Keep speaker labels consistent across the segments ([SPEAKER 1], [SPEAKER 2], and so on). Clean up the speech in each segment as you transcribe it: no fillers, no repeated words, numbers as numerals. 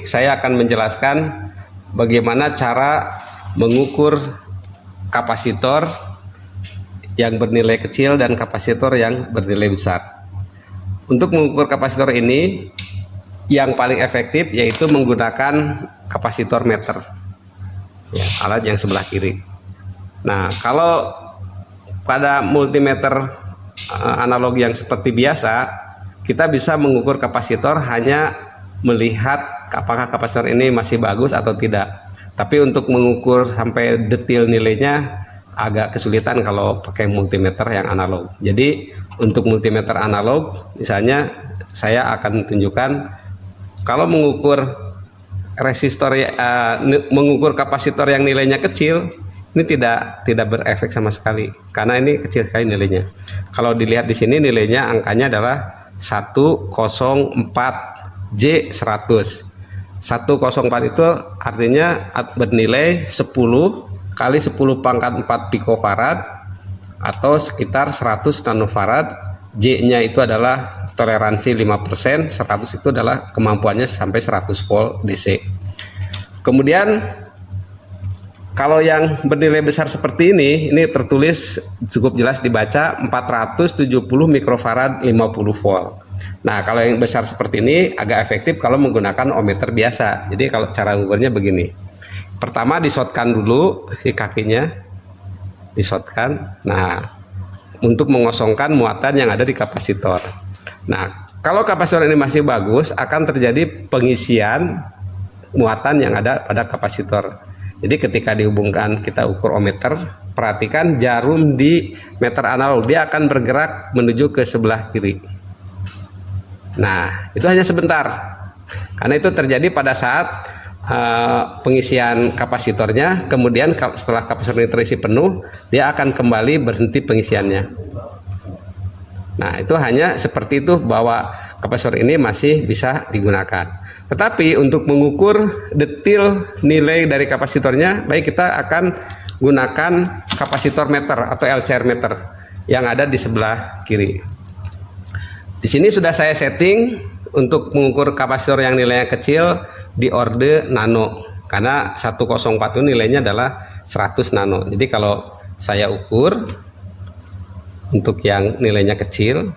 [SPEAKER 1] ini saya akan menjelaskan bagaimana cara mengukur kapasitor yang bernilai kecil dan kapasitor yang bernilai besar. Untuk mengukur kapasitor ini yang paling efektif yaitu menggunakan kapasitor meter, ya, alat yang sebelah kiri. Nah, kalau pada multimeter analog yang seperti biasa, kita bisa mengukur kapasitor hanya melihat apakah kapasitor ini masih bagus atau tidak. Tapi untuk mengukur sampai detail nilainya agak kesulitan kalau pakai multimeter yang analog. Jadi untuk multimeter analog, misalnya saya akan tunjukkan kalau mengukur resistor, mengukur kapasitor yang nilainya kecil, ini tidak berefek sama sekali karena ini kecil sekali nilainya. Kalau dilihat di sini nilainya angkanya adalah 104J100. 104 itu artinya bernilai 10 kali 10 pangkat 4 picofarad atau sekitar 100 nanofarad. J-nya itu adalah toleransi 5%, 100 itu adalah kemampuannya sampai 100 volt DC. Kemudian kalau yang bernilai besar seperti ini tertulis cukup jelas dibaca 470 mikrofarad 50 volt. Nah, kalau yang besar seperti ini agak efektif kalau menggunakan ohmmeter biasa. Jadi kalau cara mengukurnya begini. Pertama disotkan dulu si kakinya. Disotkan. Nah, untuk mengosongkan muatan yang ada di kapasitor. Nah, kalau kapasitor ini masih bagus, akan terjadi pengisian muatan yang ada pada kapasitor. Jadi ketika dihubungkan kita ukur ohmmeter, perhatikan jarum di meter analog dia akan bergerak menuju ke sebelah kiri. Nah, itu hanya sebentar, karena itu terjadi pada saat pengisian kapasitornya. Kemudian setelah kapasitor ini terisi penuh, dia akan kembali berhenti pengisiannya. Nah, itu hanya seperti itu bahwa kapasitor ini masih bisa digunakan. Tetapi untuk mengukur detail nilai dari kapasitornya, baik kita akan gunakan kapasitor meter atau LCR meter yang ada di sebelah kiri. Di sini sudah saya setting untuk mengukur kapasitor yang nilainya kecil di orde nano, karena 104 itu nilainya adalah 100 nano. Jadi kalau saya ukur untuk yang nilainya kecil,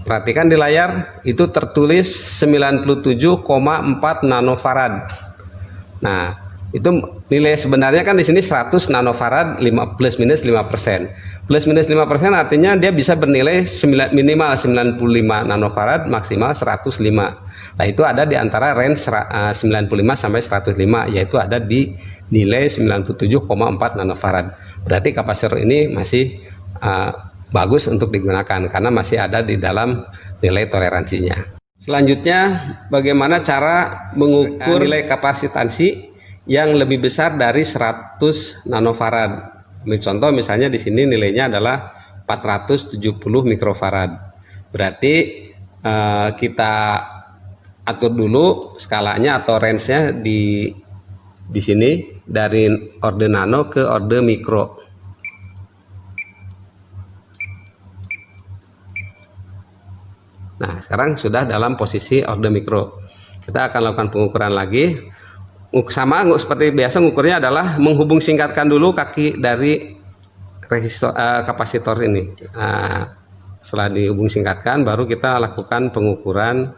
[SPEAKER 1] perhatikan di layar itu tertulis 97,4 nanofarad. Nah, itu nilai sebenarnya kan di sini 100 nanofarad plus minus 5%. Plus minus 5% artinya dia bisa bernilai minimal 95 nanofarad, maksimal 105. Nah, itu ada di antara range 95 sampai 105, yaitu ada di nilai 97,4 nanofarad. Berarti kapasitor ini masih bagus untuk digunakan karena masih ada di dalam nilai toleransinya. Selanjutnya, bagaimana cara mengukur nilai kapasitansi yang lebih besar dari 100 nanofarad. Contoh misalnya di sini nilainya adalah 470 mikrofarad. Berarti kita atur dulu skalanya atau range-nya di sini dari orde nano ke orde mikro. Nah, sekarang sudah dalam posisi orde mikro. Kita akan lakukan pengukuran lagi. Sama seperti biasa, ngukurnya adalah menghubung singkatkan dulu kaki dari resistor kapasitor ini. Nah, setelah dihubung singkatkan baru kita lakukan pengukuran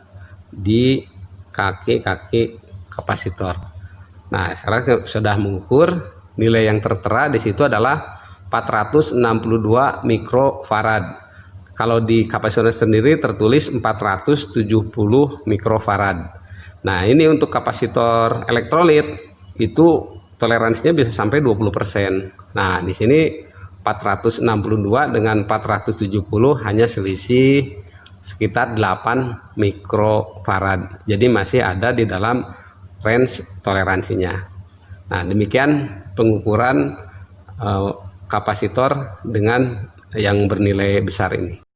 [SPEAKER 1] di kaki-kaki kapasitor. Nah, sekarang sudah mengukur, nilai yang tertera di situ adalah 462 mikrofarad. Kalau di kapasitor sendiri tertulis 470 mikrofarad. Nah, ini untuk kapasitor elektrolit itu toleransinya bisa sampai 20%. Nah, di sini 462 dengan 470 hanya selisih sekitar 8 mikrofarad. Jadi masih ada di dalam range toleransinya. Nah, demikian pengukuran kapasitor dengan yang bernilai besar ini.